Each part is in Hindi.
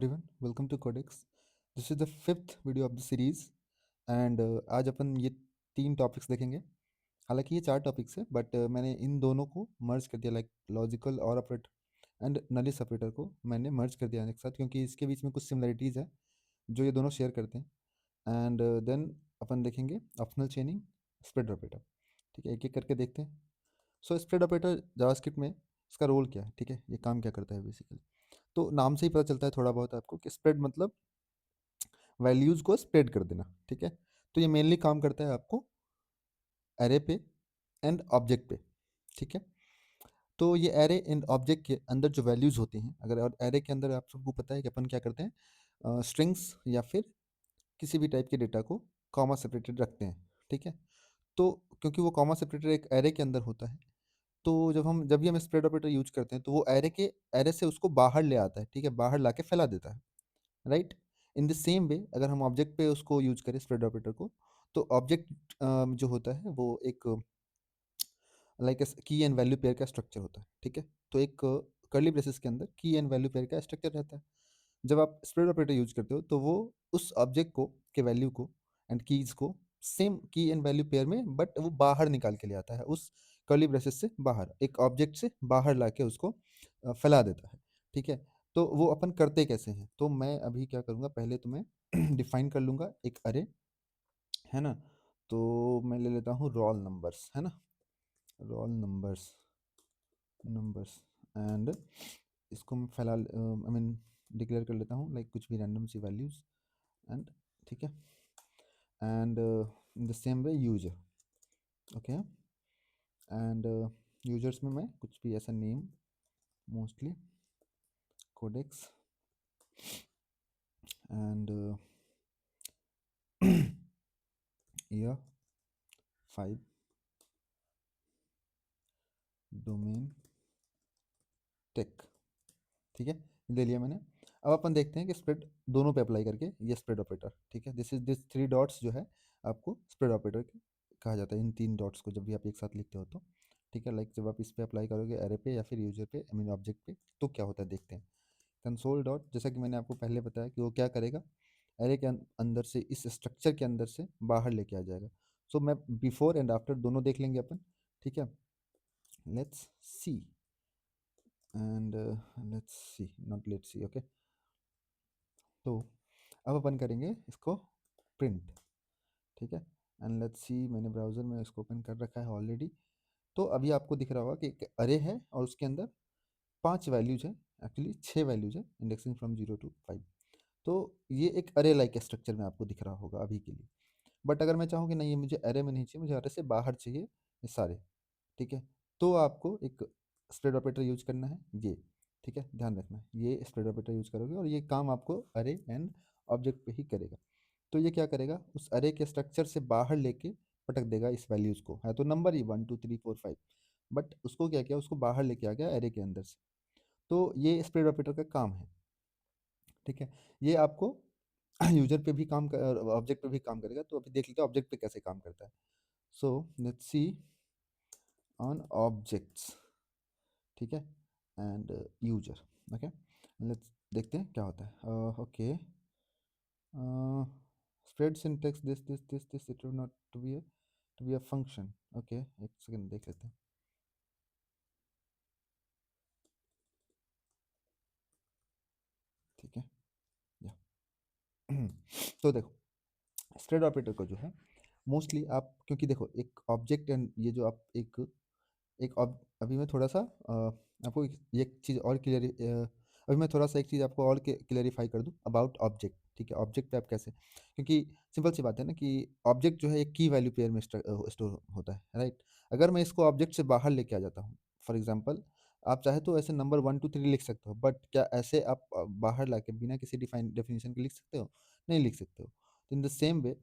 everyone, welcome to Codex. This is the fifth video of the series and आज अपन ये तीन टॉपिक्स देखेंगे। हालांकि ये चार टॉपिक्स है बट मैंने इन दोनों को मर्ज कर दिया, लाइक लॉजिकल और ऑपरेटर एंड नलिस ऑपरेटर को मैंने मर्ज कर दिया एक साथ, क्योंकि इसके बीच में कुछ सिमिलरिटीज़ है जो ये दोनों शेयर करते हैं। एंड देन अपन देखेंगे ऑप्शनल चेनिंग, स्प्रेड ऑपरेटर। ठीक है, एक एक करके देखते हैं। सो स्प्रेड ऑपरेटर जावास्क्रिप्ट में इसका रोल क्या है, ठीक है, ये काम क्या करता है बेसिकली। तो नाम से ही पता चलता है थोड़ा बहुत आपको कि स्प्रेड मतलब वैल्यूज़ को स्प्रेड कर देना। ठीक है, तो ये मेनली काम करता है आपको एरे पे एंड ऑब्जेक्ट पे। ठीक है, तो ये एरे एंड ऑब्जेक्ट के अंदर जो वैल्यूज़ होती हैं, अगर और एरे के अंदर आप सबको पता है कि अपन क्या करते हैं, स्ट्रिंग्स या फिर किसी भी टाइप के डेटा को कॉमा सेपरेटेड रखते हैं। ठीक है, तो क्योंकि वो कॉमा सेपरेटेड एक एरे के अंदर होता है, तो जब भी हम स्प्रेड ऑपरेटर यूज करते हैं तो वो एरे से उसको बाहर ले आता है। ठीक है, बाहर ला के फैला देता है, राइट। इन द सेम वे अगर हम ऑब्जेक्ट पे उसको यूज करें स्प्रेड ऑपरेटर को, तो ऑब्जेक्ट जो होता है वो एक लाइक की एंड वैल्यू पेयर का स्ट्रक्चर होता है। ठीक है, तो एक कर्ली ब्रेसेस के अंदर की एंड वैल्यू पेयर का स्ट्रक्चर रहता है। जब आप स्प्रेड ऑपरेटर यूज करते हो तो वो उस ऑब्जेक्ट को के वैल्यू को एंड कीज को सेम की एंड वैल्यू पेयर में, बट वो बाहर निकाल के ले आता है, उस कर्ली ब्रेसेस से बाहर, एक ऑब्जेक्ट से बाहर लाके उसको फैला देता है। ठीक है, तो वो अपन करते कैसे हैं, तो मैं अभी क्या करूँगा, पहले तो मैं डिफाइन कर लूँगा एक अरे, है ना। तो मैं ले लेता हूँ रोल नंबर्स, है ना, रोल नंबर्स नंबर्स एंड इसको मैं फिलहाल आई मीन डिक्लेयर कर लेता हूँ, लाइक कुछ भी रैंडम सी वैल्यूज़ एंड, ठीक है, and in the same way user, okay, and users में मैं कुछ भी ऐसा name, mostly codex and year 5 domain tech. ठीक है, ले लिया मैंने। अब अपन देखते हैं कि स्प्रेड दोनों पे अप्लाई करके ये स्प्रेड ऑपरेटर, ठीक है, दिस थ्री डॉट्स जो है आपको स्प्रेड ऑपरेटर कहा जाता है, इन तीन डॉट्स को जब भी आप एक साथ लिखते हो तो। ठीक है, लाइक जब आप इस पे अप्लाई करोगे एरे पे या फिर यूजर पे, आई मीन ऑब्जेक्ट पे, तो क्या होता है देखते हैं। कंसोल डॉट, जैसा कि मैंने आपको पहले बताया कि वो क्या करेगा, एरे के अंदर से, इस स्ट्रक्चर के अंदर से बाहर लेके आ जाएगा। सो मैं बिफोर एंड आफ्टर दोनों देख लेंगे अपन। ठीक है, let's see and let's see, not let's see, okay. तो अब अपन करेंगे इसको प्रिंट। ठीक है, एंड लेट्स सी, मैंने ब्राउज़र में इसको ओपन कर रखा है ऑलरेडी। तो अभी आपको दिख रहा होगा कि एक अरे है और उसके अंदर 5 वैल्यूज है, एक्चुअली 6 वैल्यूज है, इंडेक्सिंग फ्रॉम 0 to 5। तो ये एक अरे लाइक स्ट्रक्चर में आपको दिख रहा होगा अभी के लिए। बट अगर मैं चाहूँ कि नहीं, ये मुझे अरे में नहीं चाहिए, मुझे अरे से बाहर चाहिए ये सारे, ठीक है, तो आपको एक स्प्रेड ऑपरेटर यूज करना है ये। ठीक है, ध्यान रखना, ये स्प्रेड ऑपरेटर यूज करोगे और ये काम आपको अरे एंड ऑब्जेक्ट पे ही करेगा। तो ये क्या करेगा, उस अरे के स्ट्रक्चर से बाहर लेके पटक देगा इस वैल्यूज़ को, है तो नंबर ही 1 2 3 4 5, बट उसको क्या किया, उसको बाहर लेके आ गया अरे के अंदर से। तो ये स्प्रेड ऑपरेटर का काम है। ठीक है, ये आपको यूजर पे भी काम कर, ऑब्जेक्ट पे भी काम करेगा। तो अभी देख लेते हैं ऑब्जेक्ट पे कैसे काम करता है। So let's see on objects, ठीक है, एंड यूजर, ओके, लेट्स देखते हैं क्या होता है। Okay, spread syntax this it will not to be a function. Okay, एक सेकंड देख लेते हैं। ठीक है, या तो देखो, स्प्रेड ऑपरेटर को जो है मोस्टली आप, क्योंकि देखो एक ऑब्जेक्ट एंड ये जो आप अभी मैं थोड़ा सा आपको एक चीज़ और अभी मैं थोड़ा सा एक चीज़ आपको और क्लियरिफाई कर दूं अबाउट ऑब्जेक्ट। ठीक है, ऑब्जेक्ट पे आप कैसे, क्योंकि सिंपल सी बात है ना कि ऑब्जेक्ट जो है एक की वैल्यू पेयर में स्टोर होता है, राइट। अगर मैं इसको ऑब्जेक्ट से बाहर लेके आ जाता हूँ, फॉर एग्जाम्पल आप चाहे तो ऐसे नंबर 1 2 3 लिख सकते हो, बट क्या ऐसे आप बाहर ला के बिना किसी डेफिनेशन के लिख सकते हो? नहीं लिख सकते हो। तो इन द सेम वे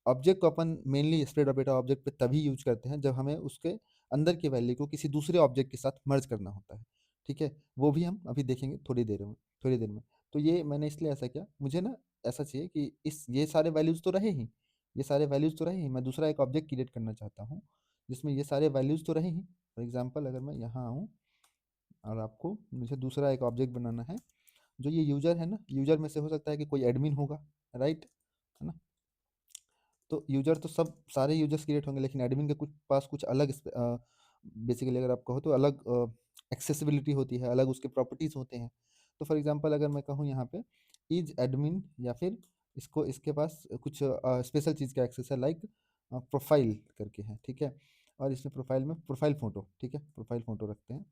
ऑब्जेक्ट को अपन मेनली स्प्रेड ऑपरेटर ऑब्जेक्ट पे तभी यूज करते हैं जब हमें उसके अंदर की वैल्यू को किसी दूसरे ऑब्जेक्ट के साथ मर्ज करना होता है। ठीक है, वो भी हम अभी देखेंगे थोड़ी देर में। तो ये मैंने इसलिए ऐसा किया, मुझे ना ऐसा चाहिए कि इस ये सारे वैल्यूज़ तो रहे ही, ये सारे वैल्यूज़ तो रहे ही, मैं दूसरा एक ऑब्जेक्ट क्रिएट करना चाहता हूँ जिसमें ये सारे वैल्यूज़ तो रहे ही। फॉर एग्जांपल अगर मैं यहाँ आऊँ और आपको मुझे दूसरा एक ऑब्जेक्ट बनाना है, जो ये यूजर है ना, यूजर में से हो सकता है कि कोई एडमिन होगा, राइट, है ना। तो यूजर तो सब सारे यूजर्स क्रिएट होंगे, लेकिन एडमिन के कुछ पास कुछ अलग बेसिकली अगर आप कहो तो अलग एक्सेसिबिलिटी होती है, अलग उसके प्रॉपर्टीज होते हैं। तो फॉर एग्जांपल अगर मैं कहूँ यहाँ पे इज एडमिन, या फिर इसको इसके पास कुछ स्पेशल चीज़ का एक्सेस है, लाइक प्रोफाइल करके है, ठीक है। और इसमें प्रोफाइल में प्रोफाइल फोटो, ठीक है, प्रोफाइल फोटो रखते हैं,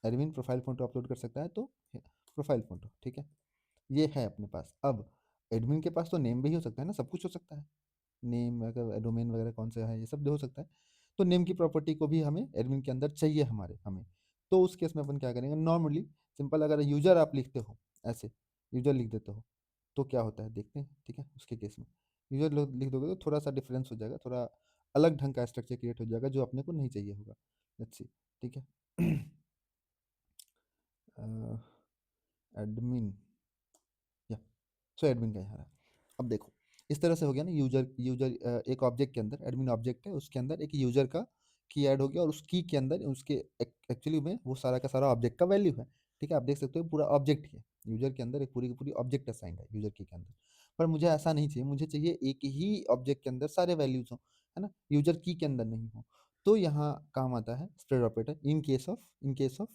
एडमिन प्रोफाइल फोटो अपलोड कर सकता है, तो प्रोफाइल फोटो, ठीक है, ये है अपने पास। अब एडमिन के पास तो नेम भी हो सकता है ना, सब कुछ हो सकता है, नेम वगैरह डोमेन वगैरह कौन सा है ये सब हो सकता है। तो नेम की प्रॉपर्टी को भी हमें एडमिन के अंदर चाहिए हमें। तो उस केस में अपन क्या करेंगे, नॉर्मली सिंपल अगर यूजर आप लिखते हो, ऐसे यूजर लिख देते हो, तो क्या होता है देखते हैं, ठीक है। उसके केस में यूजर लिख दोगे तो थोड़ा सा डिफरेंस हो जाएगा, थोड़ा अलग ढंग का स्ट्रक्चर क्रिएट हो जाएगा जो अपने को नहीं चाहिए होगा। लेट्स सी, ठीक है। एडमिन, या सो एडमिन का यहाँ रहा। अब देखो इस तरह से हो गया ना, यूजर यूजर एक ऑब्जेक्ट के अंदर, एडमिन ऑब्जेक्ट है, उसके अंदर एक यूजर का की ऐड हो गया, और उस की के अंदर उसके एक्चुअली में वो सारा का सारा ऑब्जेक्ट का वैल्यू है, ठीक है। आप देख सकते हो पूरा ऑब्जेक्ट ही है, यूजर के अंदर एक पूरी की पूरी ऑब्जेक्ट असाइंड है यूजर की के अंदर। पर मुझे ऐसा नहीं चाहिए, मुझे चाहिए एक ही ऑब्जेक्ट के अंदर सारे वैल्यूज हो, है ना, यूजर की के अंदर नहीं हो। तो यहाँ काम आता है spread operator in case of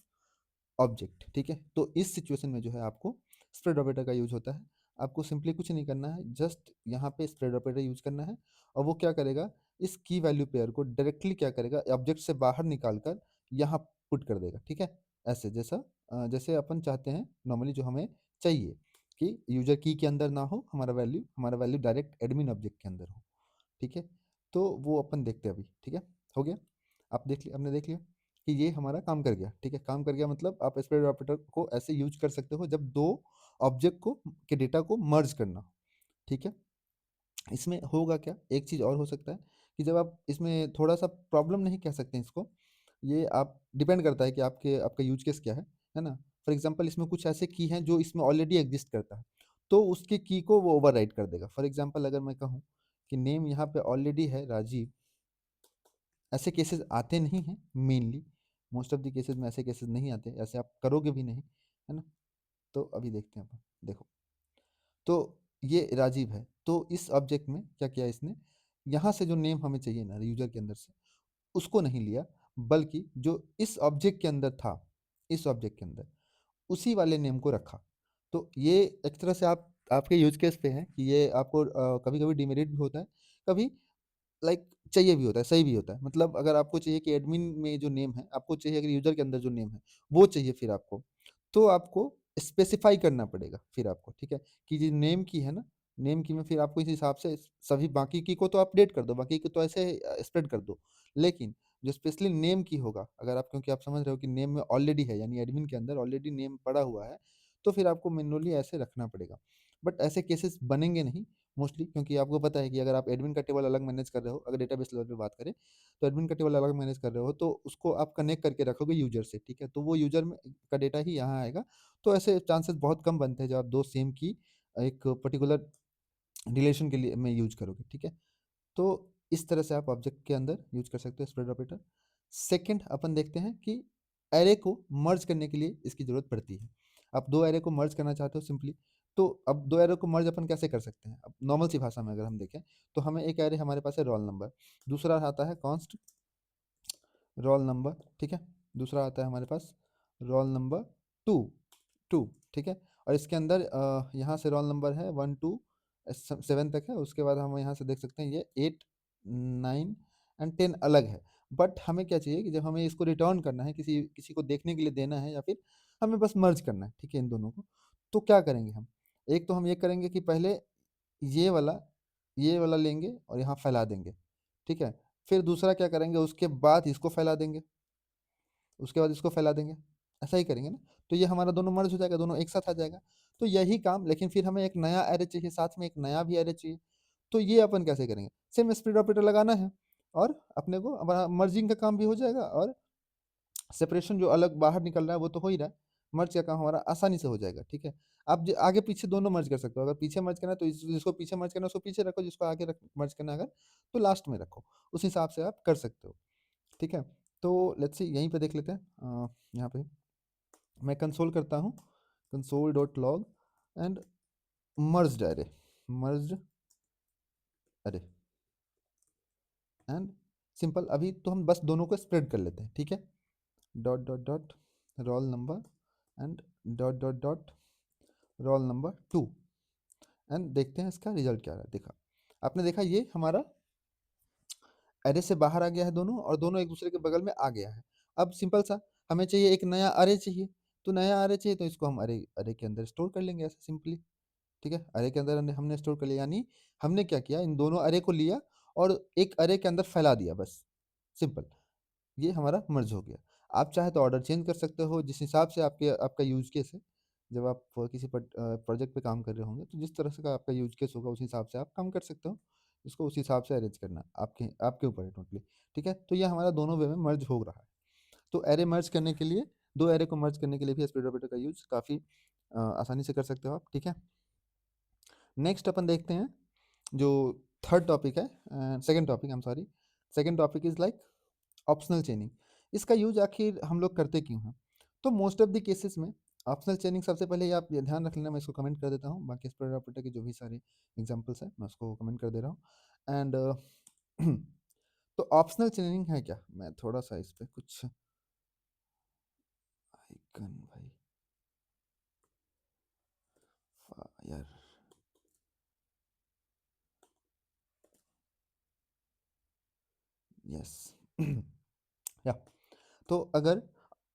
object, ठीक है। तो इस सिचुएशन में जो है आपको स्प्रेड ऑपरेटर का यूज होता है। आपको सिंपली कुछ नहीं करना है, जस्ट यहाँ पे स्प्रेड ऑपरेटर यूज करना है, और वो क्या करेगा, इस की वैल्यू पेयर को डायरेक्टली क्या करेगा, ऑब्जेक्ट से बाहर निकाल कर यहाँ पुट कर देगा, ठीक है। ऐसे जैसे अपन चाहते हैं नॉर्मली, जो हमें चाहिए कि यूजर की के अंदर ना हो हमारा वैल्यू डायरेक्ट एडमिन ऑब्जेक्ट के अंदर हो, ठीक है। तो वो अपन देखते हैं अभी, ठीक है। हो गया, आप देख लिया, आपने देख लिया कि ये हमारा काम कर गया, ठीक है। काम कर गया मतलब आप स्प्रेड ऑपरेटर को ऐसे यूज कर सकते हो जब दो ऑब्जेक्ट को के डेटा को मर्ज करना हो, ठीक है। इसमें होगा क्या, एक चीज़ और हो सकता है कि जब आप इसमें थोड़ा सा प्रॉब्लम नहीं कह सकते हैं इसको, ये आप डिपेंड करता है कि आपका यूज केस क्या है ना। फॉर एग्जांपल इसमें कुछ ऐसे की हैं जो इसमें ऑलरेडी एग्जिस्ट करता है, तो उसके की को वो ओवरराइट कर देगा। फॉर एग्जांपल अगर मैं कहूँ कि नेम यहाँ पे ऑलरेडी है राजीव, ऐसे केसेस आते नहीं हैं mainly, most of the cases में ऐसे केसेस नहीं आते, ऐसे आप करोगे भी नहीं, है ना। तो अभी देखते हैं अपन, देखो तो ये राजीव है, तो इस ऑब्जेक्ट में क्या किया इसने, यहाँ से जो नेम हमें चाहिए ना यूजर के अंदर से, उसको नहीं लिया, बल्कि जो इस ऑब्जेक्ट के अंदर था, इस ऑब्जेक्ट के अंदर उसी वाले नेम को रखा। तो ये एक तरह से आप आपके यूज केस पे है कि ये आपको कभी कभी डिमेरिट भी होता है, कभी लाइक चाहिए भी होता है, सही भी होता है। मतलब अगर आपको चाहिए कि एडमिन में जो नेम है, आपको चाहिए अगर यूजर के अंदर जो नेम है वो चाहिए, फिर आपको तो आपको स्पेसिफाई करना पड़ेगा फिर आपको, ठीक है। कि जो नेम की है ना, नेम की में फिर आपको इस हिसाब से सभी बाकी की को तो अपडेट कर दो, बाकी की तो ऐसे स्प्रेड कर दो, लेकिन जो स्पेशली नेम की होगा, अगर आप क्योंकि आप समझ रहे हो कि नेम में ऑलरेडी है, यानी एडमिन के अंदर ऑलरेडी नेम पड़ा हुआ है, तो फिर आपको मैन्युअली ऐसे रखना पड़ेगा। बट ऐसे केसेस बनेंगे नहीं मोस्टली, क्योंकि आपको पता है कि अगर आप एडमिन का टेबल अलग मैनेज कर रहे हो, अगर डेटाबेस लेवल पे बात करें, तो एडमिन का टेबल अलग मैनेज कर रहे हो, तो उसको आप कनेक्ट करके रखोगे यूजर से, ठीक है। तो वो यूजर में का डेटा ही यहाँ आएगा। तो ऐसे चांसेस बहुत कम बनते हैं जब आप दो सेम की एक पर्टिकुलर रिलेशन के लिए में यूज करोगे, ठीक है। तो इस तरह से आप ऑब्जेक्ट के अंदर यूज कर सकते हो स्प्रेड ऑपरेटर। सेकंड अपन देखते हैं कि एरे को मर्ज करने के लिए इसकी जरूरत पड़ती है। आप दो एरे को मर्ज करना चाहते हो सिंपली, तो अब दो एरे को मर्ज अपन कैसे कर सकते हैं, अब नॉर्मल सी भाषा में अगर हम देखें, तो हमें एक एरे हमारे पास है रोल नंबर, दूसरा आता है कॉन्स्ट रोल नंबर, ठीक है। दूसरा आता है हमारे पास रोल नंबर टू टू, ठीक है। और इसके अंदर यहाँ से रोल नंबर है 1 2 7 तक है, उसके बाद हम यहाँ से देख सकते हैं ये 8 9 एंड 10 अलग है। बट हमें क्या चाहिए कि जब हमें इसको रिटर्न करना है, किसी किसी को देखने के लिए देना है, या फिर हमें बस मर्ज करना है, ठीक है, इन दोनों को, तो क्या करेंगे हम, एक तो हम ये करेंगे कि पहले ये वाला ये वाला लेंगे और यहाँ फैला देंगे, ठीक है। फिर दूसरा क्या करेंगे, उसके बाद इसको फैला देंगे, उसके बाद इसको फैला देंगे, ऐसा ही करेंगे ना। तो ये हमारा दोनों मर्ज हो जाएगा, दोनों एक साथ आ जाएगा। तो यही काम, लेकिन फिर हमें एक नया एरे चाहिए, साथ में एक नया भी एरे चाहिए। तो ये अपन कैसे करेंगे, सेम स्प्लिट ऑपरेटर लगाना है, और अपने को हमारा मर्जिंग का काम भी हो जाएगा, और सेपरेशन जो अलग बाहर निकल रहा है वो तो हो ही रहा है, मर्ज का काम हमारा आसानी से हो जाएगा, ठीक है। आप आगे पीछे दोनों मर्ज कर सकते हो, अगर पीछे मर्ज करना है तो जिसको पीछे मर्ज करना है उसको पीछे रखो, जिसको आगे मर्ज करना है अगर, तो लास्ट में रखो, उस हिसाब से आप कर सकते हो, ठीक है। तो लेट्स सी यहीं पे देख लेते हैं, यहाँ पे मैं कंसोल करता हूँ, console.log and merged array and simple. अभी तो हम बस दोनों को स्प्रेड कर लेते हैं, ठीक है। Dot dot dot roll number and dot dot dot roll number 2 and देखते हैं इसका रिजल्ट क्या रहा है। देखा आपने, देखा ये हमारा अरे से बाहर आ गया है दोनों, और दोनों एक दूसरे के बगल में आ गया है। अब सिंपल सा हमें चाहिए एक नया अरे चाहिए, तो नया अरे चाहिए तो इसको हम अरे अरे के अंदर स्टोर कर लेंगे ऐसे सिंपली, ठीक है। अरे के अंदर हमने स्टोर कर लिया, यानी हमने क्या किया, इन दोनों अरे को लिया और एक अरे के अंदर फैला दिया, बस सिंपल। ये हमारा मर्ज हो गया। आप चाहे तो ऑर्डर चेंज कर सकते हो जिस हिसाब से आपका यूज केस है। जब आप किसी प्रोजेक्ट पे काम कर रहे होंगे तो जिस तरह से का आपका यूज केस होगा उस हिसाब से आप काम कर सकते हो। इसको उस हिसाब से अरेंज करना आपके आपके ऊपर है टोटली, ठीक है। तो ये हमारा दोनों वे में मर्ज हो रहा है। तो एरे मर्ज करने के लिए, दो एरे को मर्ज करने के लिए भी स्प्लिट ऑपरेटर का यूज काफ़ी आसानी से कर सकते हो आप, ठीक है। नेक्स्ट अपन देखते हैं जो थर्ड टॉपिक है, second topic, I am sorry, second topic is like optional चेनिंग। इसका यूज आखिर हम लोग करते क्यों हैं? तो मोस्ट ऑफ द केसेस में ऑप्शनल चेनिंग, सबसे पहले ये आप ये ध्यान रख लेना, मैं इसको कमेंट कर देता हूँ, बाकी स्प्रेड ऑपरेटर के जो भी सारे एग्जांपल्स हैं मैं उसको कमेंट कर दे रहा हूँ। एंड तो ऑप्शनल चेनिंग है क्या, मैं थोड़ा सा इस पे कुछ आइकन भाई फायर, यस या तो अगर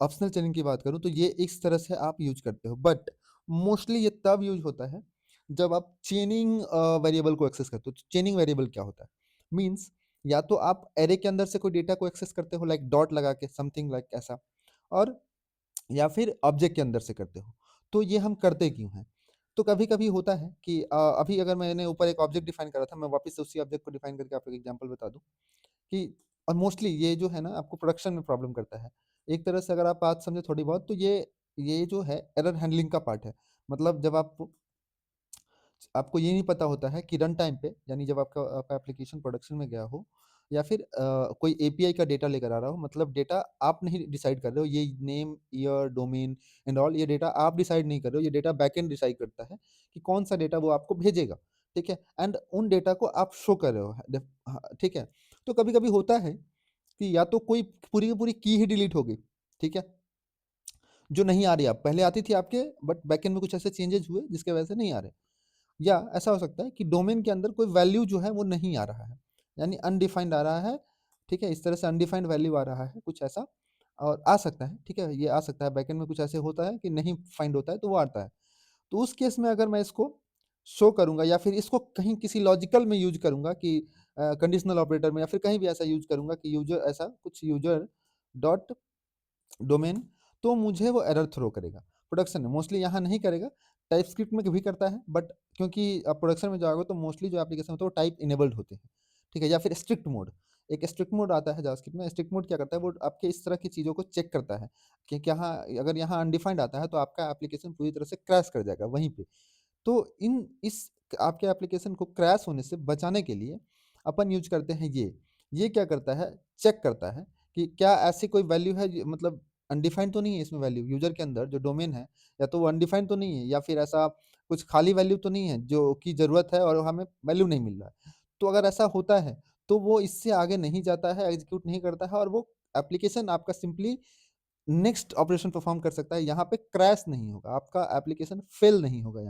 ऑप्शनल चेनिंग की बात करूं तो ये इस तरह से आप यूज करते हो, बट मोस्टली ये तब यूज होता है जब आप चेनिंग वेरिएबल को एक्सेस करते हो। तो चेनिंग वेरिएबल क्या होता है, मींस या तो आप एरे के अंदर से कोई डेटा को एक्सेस करते हो लाइक डॉट लगा के, समथिंग लाइक ऐसा, और या फिर ऑब्जेक्ट के अंदर से करते हो। तो ये हम करते क्यों हैं? तो कभी कभी होता है कि अभी अगर मैंने ऊपर एक ऑब्जेक्ट डिफाइन करा था, मैं वापस से उसी ऑब्जेक्ट को डिफाइन करके आपको एक एग्जांपल बता दूं कि, और मोस्टली ये जो है ना आपको प्रोडक्शन में प्रॉब्लम करता है। एक तरह से अगर आप बात समझे थोड़ी बहुत, तो ये जो है एरर हैंडलिंग का पार्ट है। मतलब जब आपको ये नहीं पता होता है कि रन टाइम पे, यानी जब आपका आपका एप्लीकेशन प्रोडक्शन में गया हो, या फिर कोई एपीआई का डेटा लेकर आ रहा हो, मतलब डेटा आप नहीं डिसाइड कर रहे हो, ये name, year, domain and all, ये डेटा आप डिसाइड नहीं कर रहे हो, ये डेटा बैकएंड डिसाइड करता है कि कौन सा डेटा वो आपको भेजेगा, ठीक है। एंड उन डेटा को आप शो कर रहे हो, हाँ, ठीक है। तो कभी कभी होता है कि या तो कोई पूरी की पूरी की ही डिलीट हो गई, ठीक है, जो नहीं आ रही, आप पहले आती थी आपके, बट बैकएंड में कुछ ऐसे चेंजेस हुए जिसके वजह से नहीं आ रहे, या ऐसा हो सकता है कि डोमेन के अंदर कोई वैल्यू जो है वो नहीं आ रहा है, यानी अनडिफाइंड आ रहा है, ठीक है। इस तरह से अनडिफाइंड वैल्यू आ रहा है कुछ ऐसा, और आ सकता है, ठीक है, ये आ सकता है। बैकएंड में कुछ ऐसे होता है कि नहीं फाइंड होता है तो वो आता है। तो उस केस में अगर मैं इसको शो करूंगा, या फिर इसको कहीं किसी लॉजिकल में यूज करूंगा कि कंडीशनल ऑपरेटर में, या फिर कहीं भी ऐसा यूज करूंगा कि यूजर ऐसा कुछ, यूजर डॉट डोमेन, तो मुझे वो एरर थ्रो करेगा। प्रोडक्शन में मोस्टली यहाँ नहीं करेगा, टाइप स्क्रिप्ट में भी करता है, बट क्योंकि आप प्रोडक्शन में जाओगे तो मोस्टली जो एप्लीकेशन होता है वो टाइप इनेबल्ड होते हैं, ठीक है। या फिर स्ट्रिक्ट मोड, एक स्ट्रिक्ट मोड आता है जावास्क्रिप्ट में। स्ट्रिक्ट मोड क्या करता है, वो आपके इस तरह की चीज़ों को चेक करता है कि यहाँ अगर यहाँ अनडिफाइंड आता है तो आपका एप्लीकेशन पूरी तरह से क्रैश कर जाएगा वहीं पे। तो इस आपके एप्लीकेशन को क्रैश होने से बचाने के लिए अपन यूज करते हैं ये क्या करता है, चेक करता है कि क्या ऐसी कोई वैल्यू है मतलब अनडिफाइंड तो नहीं है इसमें वैल्यू, यूजर के अंदर जो डोमेन है, या तो वो अनडिफाइंड तो नहीं है, या फिर ऐसा कुछ खाली वैल्यू तो नहीं है जो की जरूरत है और हमें वैल्यू नहीं मिल रहा है। तो अगर ऐसा होता है तो वो इससे आगे नहीं जाता है, एग्जीक्यूट नहीं करता है, और वो एप्लीकेशन आपका सिंपली नेक्स्ट ऑपरेशन परफॉर्म कर सकता है। यहाँ पे क्रैश नहीं होगा, आपका एप्लीकेशन फेल नहीं होगा,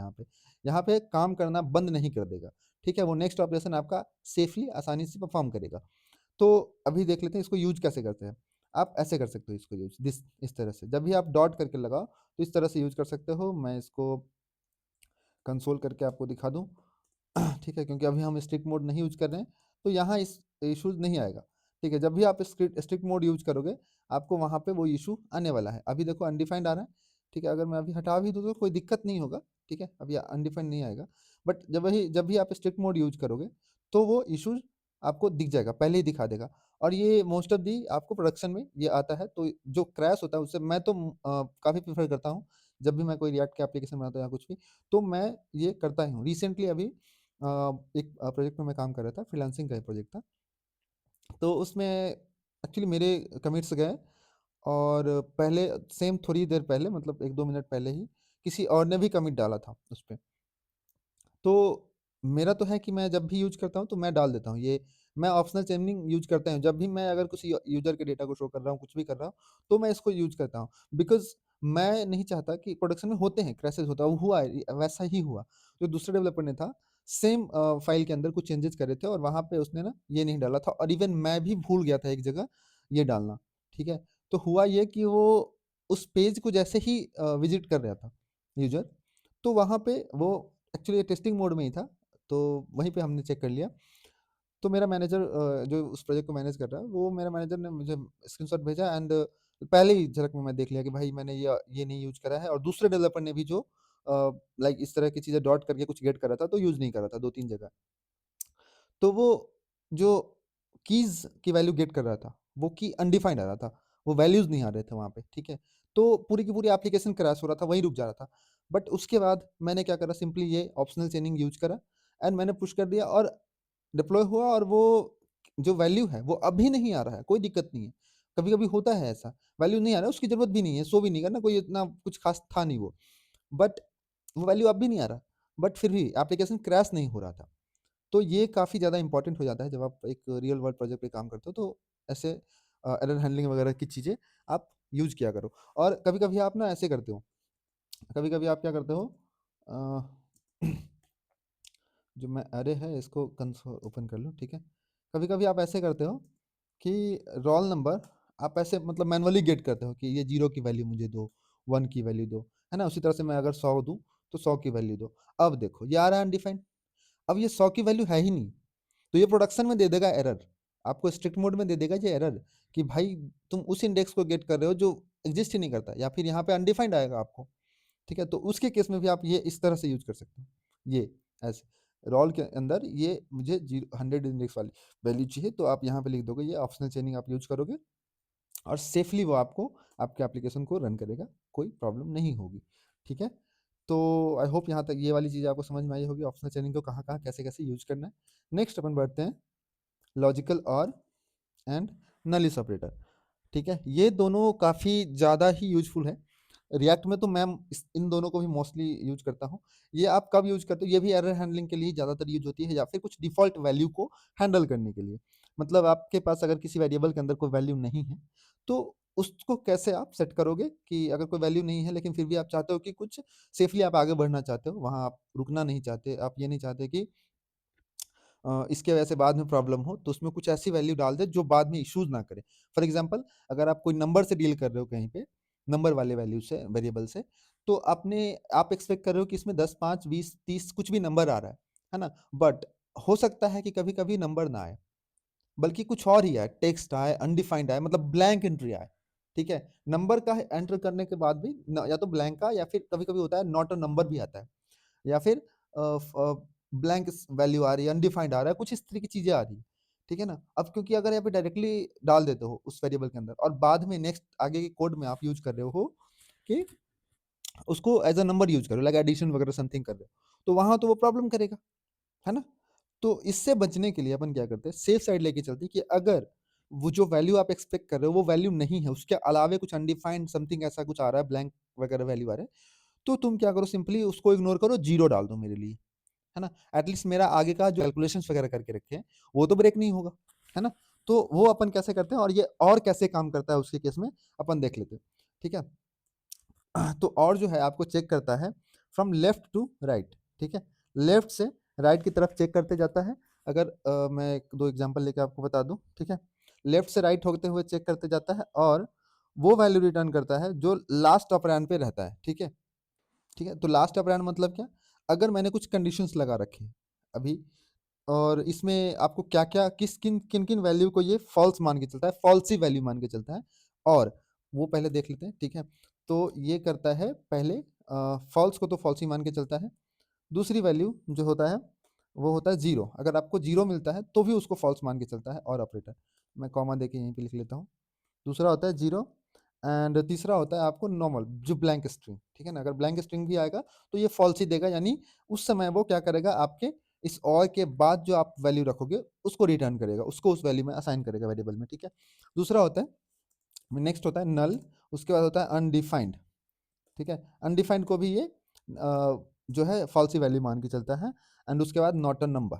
यहाँ पे काम करना बंद नहीं कर देगा, ठीक है। वो नेक्स्ट ऑपरेशन आपका सेफली आसानी से परफॉर्म करेगा। तो अभी देख लेते हैं इसको यूज कैसे करते हैं। आप ऐसे कर सकते हो इसको यूज दिस इस तरह से, जब भी आप डॉट करके लगाओ तो इस तरह से यूज कर सकते हो। मैं इसको कंसोल करके आपको दिखा दूं ठीक है, क्योंकि अभी हम स्ट्रिक्ट मोड नहीं यूज कर रहे हैं तो यहाँ इस इशूज नहीं आएगा, ठीक है। जब भी आप स्ट्रिक्ट मोड यूज करोगे आपको वहाँ पे वो इशू आने वाला है। अभी देखो अनडिफाइंड आ रहा है, ठीक है, अगर मैं अभी हटा भी दूँ तो कोई दिक्कत नहीं होगा, ठीक है, अभी अनडिफाइंड नहीं आएगा। बट जब भी आप स्ट्रिक्ट मोड यूज करोगे तो वो इशूज आपको दिख जाएगा, पहले ही दिखा देगा। और ये मोस्ट ऑफ दी आपको प्रोडक्शन में ये आता है, तो जो क्रैश होता है उससे मैं तो काफ़ी प्रेफर करता हूँ। जब भी मैं कोई रिएक्ट के एप्लीकेशन बनाता हूँ या कुछ भी, तो मैं ये करता ही हूँ। रिसेंटली अभी एक प्रोजेक्ट में मैं काम कर रहा था, फ्रीलांसिंग का ही प्रोजेक्ट था। तो उसमें एक्चुअली मेरे कमिट्स गए, और पहले सेम थोड़ी देर पहले, मतलब 1-2 मिनट पहले ही किसी और ने भी कमिट डाला था उस पे। तो मेरा तो है कि मैं जब भी यूज़ करता हूँ तो मैं डाल देता हूँ ये, मैं ऑप्शनल चेनिंग यूज़ करता हूँ। जब भी मैं अगर किसी यूज़र के डेटा को शो कर रहा हूँ, कुछ भी कर रहा हूँ, तो मैं इसको यूज़ करता हूँ। बिकॉज़ मैं नहीं चाहता कि प्रोडक्शन में होते हैं, क्रैशेज़ होता है, वो हुआ है, वैसा ही हुआ। जो दूसरे डेवलपर ने था, सेम फ़ाइल के अंदर कुछ चेंजेज़ करे थे और वहाँ पे उसने ना ये नहीं डाला था और इवन मैं भी भूल गया था एक जगह ये डालना, ठीक है? तो हुआ ये कि वो उस पेज को जैसे ही विज़िट कर रहा था यूज़र, तो वहाँ पे वो एक्चुअली टेस्टिंग मोड में ही था, तो वहीं पे हमने चेक कर लिया। तो मेरा मैनेजर जो उस प्रोजेक्ट को मैनेज कर रहा है, वो मेरा मैनेजर ने मुझे स्क्रीनशॉट भेजा एंड पहले ही झलक में मैं देख लिया कि भाई मैंने ये नहीं यूज़ करा है और दूसरे डेवलपर ने भी जो लाइक इस तरह की चीज़ें डॉट करके कुछ गेट करा था, तो यूज़ नहीं करा था 2-3 जगह। तो वो जो कीज़ की वैल्यू गेट कर रहा था, वो की अनडिफाइंड आ रहा था, वो वैल्यूज़ नहीं आ रहे थे वहाँ पे, ठीक है? तो पूरी की पूरी एप्लीकेशन क्रैश हो रहा था, वहीं रुक जा रहा था। बट उसके बाद मैंने क्या करा, सिंपली ये ऑप्शनल चेनिंग यूज़ करा एंड मैंने पुश कर दिया और डिप्लॉय हुआ और वो जो वैल्यू है, वो अभी नहीं आ रहा है, कोई दिक्कत नहीं है। कभी-कभी होता है ऐसा, वैल्यू नहीं आ रहा है, उसकी ज़रूरत भी नहीं है, शो भी नहीं करना, कोई इतना कुछ ख़ास था नहीं वो। बट वो वैल्यू अब भी नहीं आ रहा, बट फिर भी एप्लीकेशन क्रैश नहीं हो रहा था। तो ये काफ़ी ज़्यादा इम्पोर्टेंट हो जाता है जब आप एक रियल वर्ल्ड प्रोजेक्ट पे काम करते हो, तो ऐसे एरर हैंडलिंग वगैरह की चीज़ें आप यूज़ किया करो। और कभी-कभी आप ना ऐसे करते हो, कभी-कभी आप क्या करते हो अ, जो मैं अरे है इसको कंसोल ओपन कर लूँ, ठीक है? कभी-कभी आप ऐसे करते हो कि रोल नंबर आप ऐसे मतलब मैनुअली गेट करते हो कि ये 0 की वैल्यू मुझे दो, 1 की वैल्यू दो, है ना? उसी तरह से मैं अगर 100 दूँ, तो 100 की वैल्यू दो। अब देखो ये आ रहा है अनडिफाइंड, अब ये 100 की वैल्यू है ही नहीं। तो ये प्रोडक्शन में दे देगा एरर, आपको स्ट्रिक्ट मोड में दे देगा ये एरर कि भाई तुम उस इंडेक्स को गेट कर रहे हो जो एग्जिस्ट ही नहीं करता, या फिर यहाँ पे अनडिफाइंड आएगा आपको, ठीक है? तो उसके केस में भी आप ये इस तरह से यूज़ कर सकते हो। ये ऐसे रोल के अंदर ये मुझे 100 इंडेक्स वाली वैल्यू चाहिए, तो आप यहाँ पे लिख दोगे, ये ऑप्शनल चेनिंग आप यूज़ करोगे और सेफली वो आपको आपके एप्लीकेशन को रन करेगा, कोई प्रॉब्लम नहीं होगी, ठीक है? तो आई होप यहाँ तक ये वाली चीज़ आपको समझ में आई होगी, ऑप्शनल चेनिंग को कहाँ-कहाँ, कैसे-कैसे यूज़ करना है। नेक्स्ट अपन बढ़ते हैं लॉजिकल और एंड नलिस ऑपरेटर, ठीक है? ये दोनों काफ़ी ज़्यादा ही यूज़फुल है। रिएक्ट में तो मैं इन दोनों को भी मोस्टली यूज़ करता हूँ। ये आप कब यूज़ करते हो? ये भी एरर हैंडलिंग के लिए ज़्यादातर यूज़ होती है या फिर कुछ डिफ़ॉल्ट वैल्यू को हैंडल करने के लिए। मतलब आपके पास अगर किसी वेरिएबल के अंदर कोई वैल्यू नहीं है, तो उसको कैसे आप सेट करोगे कि अगर कोई वैल्यू नहीं है लेकिन फिर भी आप चाहते हो कि कुछ सेफ़ली आप आगे बढ़ना चाहते हो, वहाँ आप रुकना नहीं चाहते, आप ये नहीं चाहते कि इसके वजह से बाद में प्रॉब्लम हो, तो उसमें कुछ ऐसी वैल्यू डाल दें जो बाद में इश्यूज़ ना करे। फॉर एग्ज़ाम्पल अगर आप कोई नंबर से डील कर रहे हो कहीं पे, नंबर वाले वैल्यू से, वेरिएबल से, तो आप एक्सपेक्ट कर रहे हो कि इसमें 10, 5, 20, 30 कुछ भी नंबर आ रहा है ना? बट हो सकता है कि कभी-कभी नंबर ना आए, बल्कि कुछ और ही आए, टेक्स्ट आए, अनडिफाइंड आए, मतलब ब्लैंक एंट्री आए, ठीक है? नंबर का एंटर करने के बाद भी न या तो ब्लैंक का या फिर कभी-कभी होता है नॉट अ नंबर भी आता है। या फिर ब्लैंक वैल्यू आ रही है, अनडिफाइंड आ रहा है, कुछ इस तरह की चीज़ें आ रही हैं, ठीक है ना? अब क्योंकि अगर यहाँ पे डायरेक्टली डाल देते हो उस वेरिएबल के अंदर और बाद में नेक्स्ट आगे के कोड में आप यूज़ कर रहे हो कि उसको एज़ अ नंबर यूज़ कर रहे हो, लाइक एडिशन वगैरह समथिंग कर रहे हो, तो वहाँ तो वो प्रॉब्लम करेगा, है ना? तो इससे बचने के लिए अपन क्या करते हैं, सेफ साइड लेके चलते हैं कि अगर वो जो वैल्यू आप एक्सपेक्ट कर रहे हो, वो वैल्यू नहीं है, उसके अलावे कुछ अनडिफाइंड समथिंग ऐसा कुछ आ रहा है, ब्लैंक वगैरह वैल्यू आ रहा है, तो तुम क्या करो, सिंपली उसको इग्नोर करो, 0 डाल दो मेरे लिए। है ना? एटलीस्ट मेरा आगे का जो कैलकुलेशंस वगैरह करके रखे हैं, वो तो ब्रेक नहीं होगा, है ना? तो वो अपन कैसे करते हैं और ये और कैसे काम करता है उसके केस में अपन देख लेते हैं, ठीक है? तो और जो है आपको चेक करता है फ्रॉम लेफ्ट टू राइट, ठीक है? लेफ्ट से राइट की तरफ चेक करते जाता है। अगर मैं 1-2 एग्ज़ाम्पल लेके आपको बता दूँ, ठीक है? लेफ्ट से राइट होते हुए चेक करते जाता है और वो वैल्यू रिटर्न करता है जो लास्ट ऑपरेंड पे रहता है, ठीक है? ठीक है? तो लास्ट ऑपरेंड मतलब क्या? अगर मैंने कुछ कंडीशंस लगा रखी हैं अभी और इसमें आपको क्या-क्या किन-किन वैल्यू को ये फ़ॉल्स मान के चलता है, फ़ॉल्स ही वैल्यू मान के चलता है और वो पहले देख लेते हैं, ठीक है? तो ये करता है पहले फ़ॉल्स को तो फ़ॉल्स ही मान के चलता है। दूसरी वैल्यू जो होता है, वो होता है 0, अगर आपको 0 मिलता है, तो भी उसको फ़ॉल्स मान के चलता है और ऑपरेटर। मैं कॉमा देके यहीं पे लिख लेता हूँ। दूसरा होता है 0 एंड तीसरा होता है आपको नॉर्मल जो ब्लैंक स्ट्रिंग, ठीक है ना? अगर ब्लैंक स्ट्रिंग भी आएगा तो ये फ़ॉल्स ही देगा, यानी उस समय वो क्या करेगा, आपके इस और के बाद जो आप वैल्यू रखोगे उसको रिटर्न करेगा, उसको उस वैल्यू में असाइन करेगा वेरिएबल में, ठीक है? दूसरा होता है नेक्स्ट होता है नल, उसके बाद होता है अनडिफाइंड, ठीक है। अनडिफाइंड को भी ये जो है फॉल्सी वैल्यू मान के चलता है। एंड उसके बाद नॉट अ नंबर,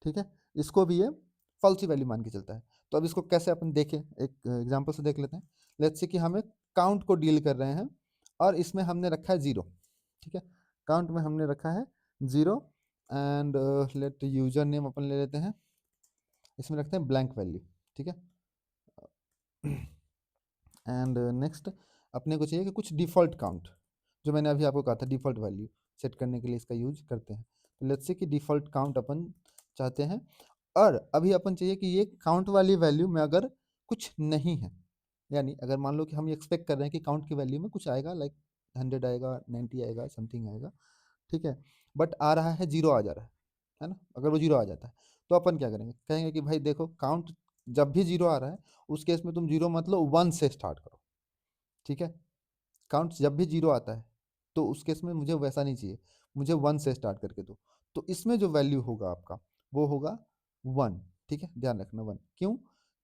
ठीक है, इसको भी ये फॉल्सी वैल्यू मान के चलता है। तो अब इसको कैसे अपन देखें, एक एग्जांपल से देख लेते हैं। लेट्स से कि हमें काउंट को डील कर रहे हैं और इसमें हमने रखा है 0, ठीक है। काउंट में हमने रखा है 0 एंड लेट यूजर नेम अपन ले लेते हैं, इसमें रखते हैं ब्लैंक वैल्यू, ठीक है। एंड नेक्स्ट अपने को चाहिए कि कुछ डिफ़ॉल्ट काउंट, जो मैंने अभी आपको कहा था डिफ़ॉल्ट वैल्यू सेट करने के लिए इसका यूज करते हैं। तो लेट्स से कि डिफ़ॉल्ट काउंट अपन चाहते हैं और अभी अपन चाहिए कि ये काउंट वाली वैल्यू में अगर कुछ नहीं है, यानी अगर मान लो कि हम एक्सपेक्ट कर रहे हैं कि काउंट की वैल्यू में कुछ आएगा, लाइक 100 आएगा, 90 आएगा, समथिंग आएगा, ठीक है, बट आ रहा है 0 आ जा रहा है ना। अगर वो 0 आ जाता है तो अपन क्या करेंगे, कहेंगे कि भाई देखो काउंट जब भी 0 आ रहा है उस केस में तुम 0 मतलब 1 से स्टार्ट करो, ठीक है। काउंट जब भी 0 आता है तो उस केस में मुझे वैसा नहीं चाहिए, मुझे 1 से स्टार्ट करके दो। तो इसमें जो वैल्यू होगा आपका वो होगा 1, ठीक है, ध्यान रखना 1। क्यों?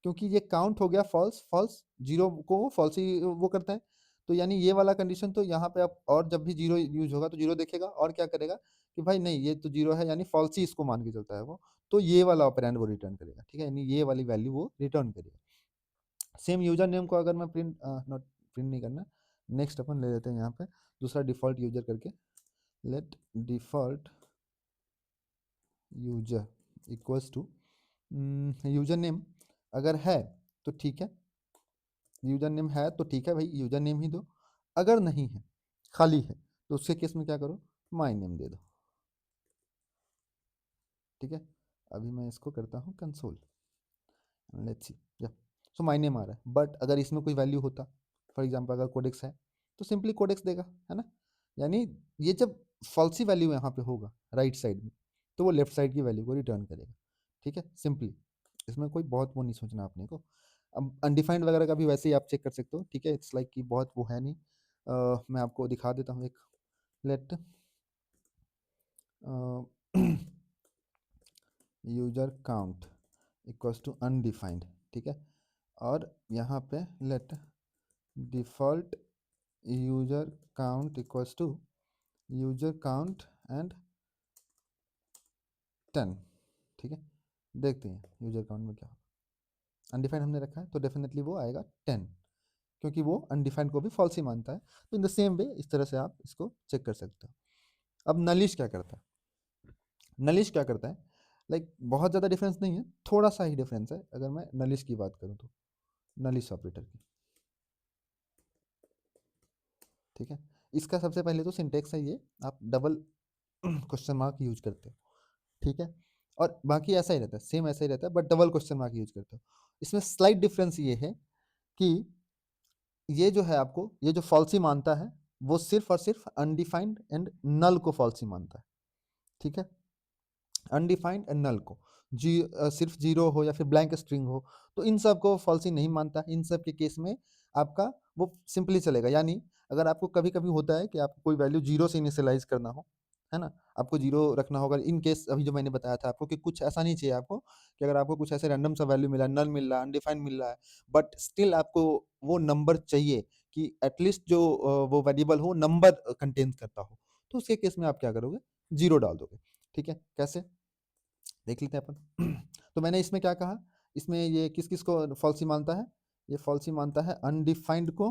क्योंकि ये काउंट हो गया फॉल्स, फॉल्स 0 को वो फॉल्स ही वो करता है। तो यानी ये वाला कंडीशन तो यहाँ पे आप, और जब भी 0 यूज होगा तो 0 देखेगा और क्या करेगा कि भाई नहीं ये तो 0 है, यानी फॉल्स ही इसको मान के चलता है वो। तो ये वाला ऑपरेंड वो रिटर्न करेगा, ठीक है, यानी ये वाली वैल्यू वो रिटर्न करेगा। सेम यूजर नेम को अगर मैं प्रिंट नॉट प्रिंट नहीं करना, नेक्स्ट अपन ले लेते हैं यहाँ पे दूसरा डिफ़ॉल्ट यूजर करके, let default user equals to user name अगर है तो ठीक है, यूजर नेम है तो ठीक है भाई, यूजर नेम ही दो। अगर नहीं है, खाली है, तो उसके केस में क्या करो, माई नेम दे दो, ठीक है। अभी मैं इसको करता हूँ कंसोल, लेट्स सी, या सो माय नेम आ रहा है। बट अगर इसमें कोई वैल्यू होता, फॉर एग्जांपल अगर कोडेक्स है तो सिंपली कोडेक्स देगा, है ना। यानी ये जब फॉल्सी वैल्यू यहाँ पे होगा राइट साइड में तो वो लेफ्ट साइड की वैल्यू को रिटर्न करेगा, ठीक है, सिंपली। इसमें कोई बहुत वो नहीं सोचना अपने को। अब अनडिफाइंड वगैरह का भी वैसे ही आप चेक कर सकते हो, ठीक है, इट्स लाइक कि बहुत वो है नहीं। मैं आपको दिखा देता हूँ एक, let user count equals to undefined, ठीक है। और यहाँ पे let default user count equals to user count and 10, ठीक है। देखते हैं यूजर काउंट में क्या होगा। अनडिफाइंड हमने रखा है तो डेफिनेटली वो आएगा 10, क्योंकि वो अनडिफाइंड को भी फॉल्स ही मानता है। तो इन द सेम वे इस तरह से आप इसको चेक कर सकते हो। अब नलिश क्या करता है, नलिश क्या करता है, लाइक बहुत ज़्यादा डिफरेंस नहीं है, थोड़ा सा ही डिफरेंस है अगर मैं नलिश की बात करूँ तो, नलिश ऑपरेटर की, ठीक है। इसका सबसे पहले तो सिंटेक्स है ये, आप डबल क्वेश्चन मार्क यूज करते हो, ठीक है। और बाकी ऐसा ही रहता है, सेम ऐसा ही रहता है, but double question mark use करते हो। इसमें स्लाइट डिफरेंस ये है कि ये जो है आपको, ये जो फॉल्सी मानता है वो सिर्फ और सिर्फ अनडिफाइंड एंड नल को फॉल्सी मानता है, ठीक है। अनडिफाइंड एंड नल को सिर्फ 0 हो या फिर ब्लैंक स्ट्रिंग हो तो इन सब को फॉल्सी नहीं मानता। इन सब के केस में आपका वो सिंपली चलेगा। यानी अगर आपको कभी कभी होता है कि आपको कोई वैल्यू 0 से इनिशियलाइज करना हो, है ना, आपको 0 रखना होगा। इन केस अभी जो मैंने बताया था आपको कि कुछ ऐसा नहीं चाहिए आपको कि अगर आपको कुछ ऐसे रैंडम सा वैल्यू मिला है, नल मिल रहा है, अनडिफाइंड मिल रहा है, बट स्टिल आपको वो नंबर चाहिए कि एटलीस्ट जो वो वेरिएबल हो नंबर कंटेन करता हो, तो उसके केस में आप क्या करोगे, 0 डाल दोगे, ठीक है। कैसे देख लेते हैं अपन। तो मैंने इसमें क्या कहा, इसमें ये किस किस को फॉल्सी मानता है, ये फॉल्सी मानता है अनडिफाइंड को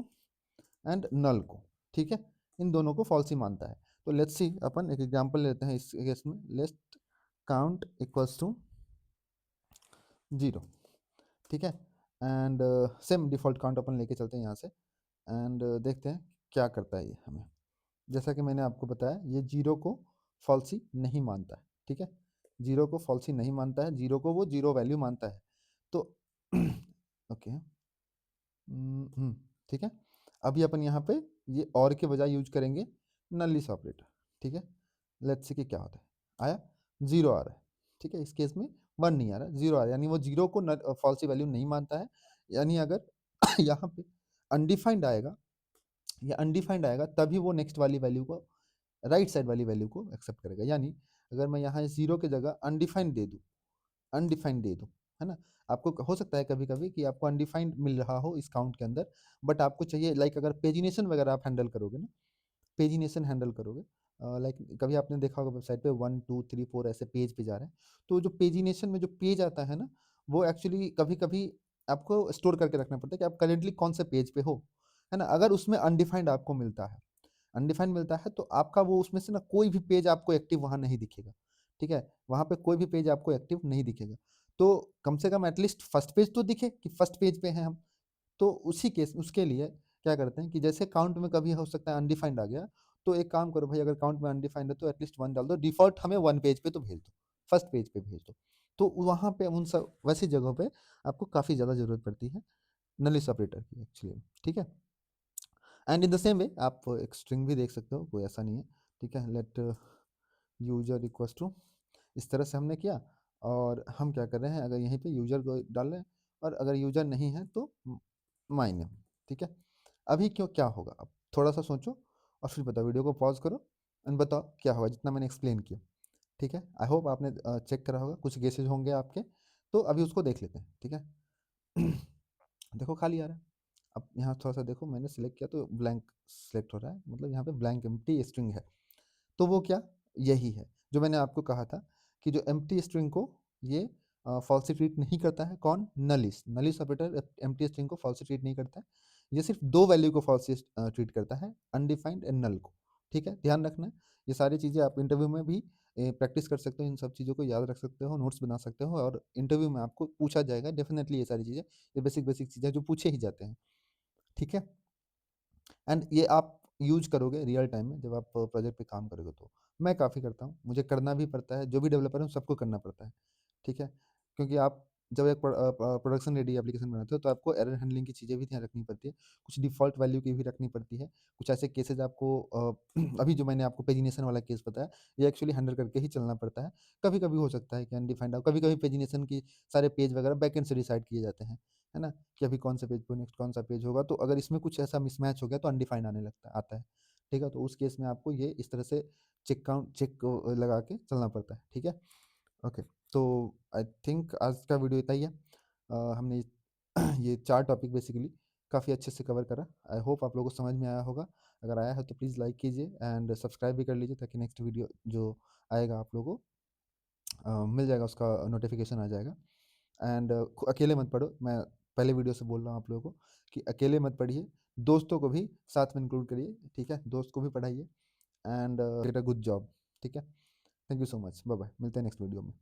एंड नल को, ठीक है, इन दोनों को फॉल्सी मानता है। तो लेट्स सी अपन एक एग्जांपल लेते हैं इस केस में, लेट काउंट इक्वल्स टू 0, ठीक है। एंड सेम डिफॉल्ट काउंट अपन लेके चलते हैं यहाँ से एंड देखते हैं क्या करता है ये हमें। जैसा कि मैंने आपको बताया ये 0 को फॉल्सी नहीं मानता है, ठीक है, 0 को फॉल्सी नहीं मानता है, 0 को वो 0 वैल्यू मानता है। तो ओके, ठीक है। अभी अपन यहाँ पे ये और के बजाय यूज करेंगे नलिस ऑपरेटर, ठीक है। लेट्स सी कि क्या होता है, आया 0 आ रहा है, ठीक है, इस केस में 1 नहीं आ रहा, 0 आ रहा है, यानी वो 0 को फॉल्सी वैल्यू नहीं मानता है। यानी अगर यहाँ पे अनडिफाइंड आएगा या अनडिफाइंड आएगा तभी वो नेक्स्ट वाली वैल्यू को, राइट साइड वाली वैल्यू को एक्सेप्ट करेगा। यानी अगर मैं यहाँ 0 की जगह अनडिफाइंड दे दूँ, अनडिफाइंड दे दूँ है ना? आपको हो सकता है कभी-कभी कि आपको अनडिफाइंड मिल रहा हो इस काउंट के अंदर, बट आपको चाहिए लाइक अगर पेजिनेशन वगैरह आप हैंडल करोगे ना, पेजिनेशन हैंडल करोगे, लाइक कभी आपने देखा होगा वेबसाइट पे 1, 2, 3, 4 ऐसे पेज पे जा रहे हैं, तो जो पेजिनेशन में जो पेज आता है ना, वो एक्चुअली कभी-कभी आपको स्टोर करके रखना पड़ता है कि आप करेंटली कौन से पेज पे हो, है ना? अगर उसमें अनडिफाइंड आपको मिलता है, अनडिफाइंड मिलता है तो आपका वो उसमें से ना कोई भी पेज आपको एक्टिव वहाँ नहीं दिखेगा, ठीक है? वहाँ पे कोई भी पेज आपको एक्टिव नहीं दिखेगा। तो कम से कम एटलीस्ट फर्स्ट पेज तो दिखे कि फर्स्ट पेज पे हैं हम। तो उसी केस उसके लिए क्या करते हैं कि जैसे काउंट में कभी हो सकता है अनडिफाइंड आ गया, तो एक काम करो भाई, अगर काउंट में अनडिफाइंड है तो एटलीस्ट 1 डाल दो, डिफ़ॉल्ट हमें 1 पेज पे तो भेज दो, फर्स्ट पेज पे भेज दो। तो वहाँ पे उन सब वैसी जगहों पे आपको काफ़ी ज़्यादा ज़रूरत पड़ती है नलिस ऑपरेटर की एक्चुअली, ठीक है? एंड इन द सेम वे आप एक स्ट्रिंग भी देख सकते हो, कोई ऐसा नहीं है, ठीक है? लेट यूज़र इक्वल्स टू, इस तरह से हमने किया, और हम क्या कर रहे हैं, अगर यहीं पे यूज़र को डाल रहे हैं, और अगर यूज़र नहीं है तो माय नेम, ठीक है? अभी क्यों क्या होगा, अब थोड़ा-सा सोचो और फिर बताओ, वीडियो को पॉज़ करो एंड बताओ क्या होगा जितना मैंने एक्सप्लेन किया, ठीक है? आई होप आपने चेक करा होगा, कुछ गेसेज़ होंगे आपके, तो अभी उसको देख लेते हैं, ठीक है? देखो खाली आ रहा है। अब यहाँ थोड़ा-सा देखो, मैंने सिलेक्ट किया तो ब्लैंक सिलेक्ट हो रहा है, मतलब यहाँ पे ब्लैंक एम्प्टी स्ट्रिंग है। तो वो क्या? यही है, जो मैंने आपको कहा था कि जो एम्प्टी स्ट्रिंग को ये फ़ॉल्सी ट्रीट नहीं करता है, कौन? नलिस। नलिस ऑपरेटर एम्प्टी स्ट्रिंग को फ़ॉल्सी ट्रीट नहीं करता है। ये सिर्फ़ 2 वैल्यू को फ़ॉल्सी ट्रीट करता है, अनडिफाइंड एंड नल को, ठीक है? ध्यान रखना है, ये सारी चीज़ें आप इंटरव्यू में भी प्रैक्टिस कर सकते हो, इन सब चीज़ों को याद रख सकते हो, नोट्स बना सकते हो, और इंटरव्यू में आपको पूछा जाएगा डेफ़िनेटली ये सारी चीज़ें, ये बेसिक-बेसिक चीज़ें जो पूछे ही जाते हैं, ठीक है? एंड ये आप यूज़ करोगे रियल टाइम में जब आप प्रोजेक्ट पे काम करोगे तो। मैं काफ़ी करता हूँ, मुझे करना भी पड़ता है, जो भी डेवलपर है सबको करना पड़ता है, ठीक है? क्योंकि आप जब एक प्रोडक्शन रेडी एप्लीकेशन बनाते हो तो आपको एरर हैंडलिंग की चीज़ें भी ध्यान रखनी पड़ती है, कुछ डिफ़ॉल्ट वैल्यू की भी रखनी पड़ती है, कुछ ऐसे केसेज़ आपको अभी जो मैंने आपको पेजिनेशन वाला केस बताया, ये एक्चुअली हैंडल करके ही चलना पड़ता है। कभी-कभी हो सकता है कि अनडिफाइंड हो, कभी-कभी पेजिनेशन की सारे पेज वगैरह बैकएंड से डिसाइड किए जाते हैं, है ना? कि अभी कौन से पेज पे नेक्स्ट कौन सा पेज होगा, तो अगर इसमें कुछ ऐसा मिसमैच हो गया तो अनडिफाइंड आने लगता आता है, ठीक है? तो उस केस में आपको ये इस तरह से चेक लगा के चलना पड़ता है, ठीक है? ओके, तो आई थिंक आज का वीडियो इतना ही है। हमने ये 4 टॉपिक बेसिकली काफ़ी अच्छे से कवर करा। आई होप आप लोगों को समझ में आया होगा। अगर आया है तो प्लीज़ लाइक कीजिए एंड सब्सक्राइब भी कर लीजिए, ताकि नेक्स्ट वीडियो जो आएगा आप लोगों को मिल जाएगा, उसका नोटिफ़िकेशन आ जाएगा। एंड अकेले मत पढ़ो, मैं पहले वीडियो से बोल रहा हूँ आप लोगों को कि अकेले मत पढ़िए, दोस्तों को भी साथ में इंक्लूड करिए, ठीक है? दोस्त को भी पढ़ाइए and get a good job, ठीक है? Thank you so much, bye bye, मिलते हैं नेक्स्ट वीडियो में।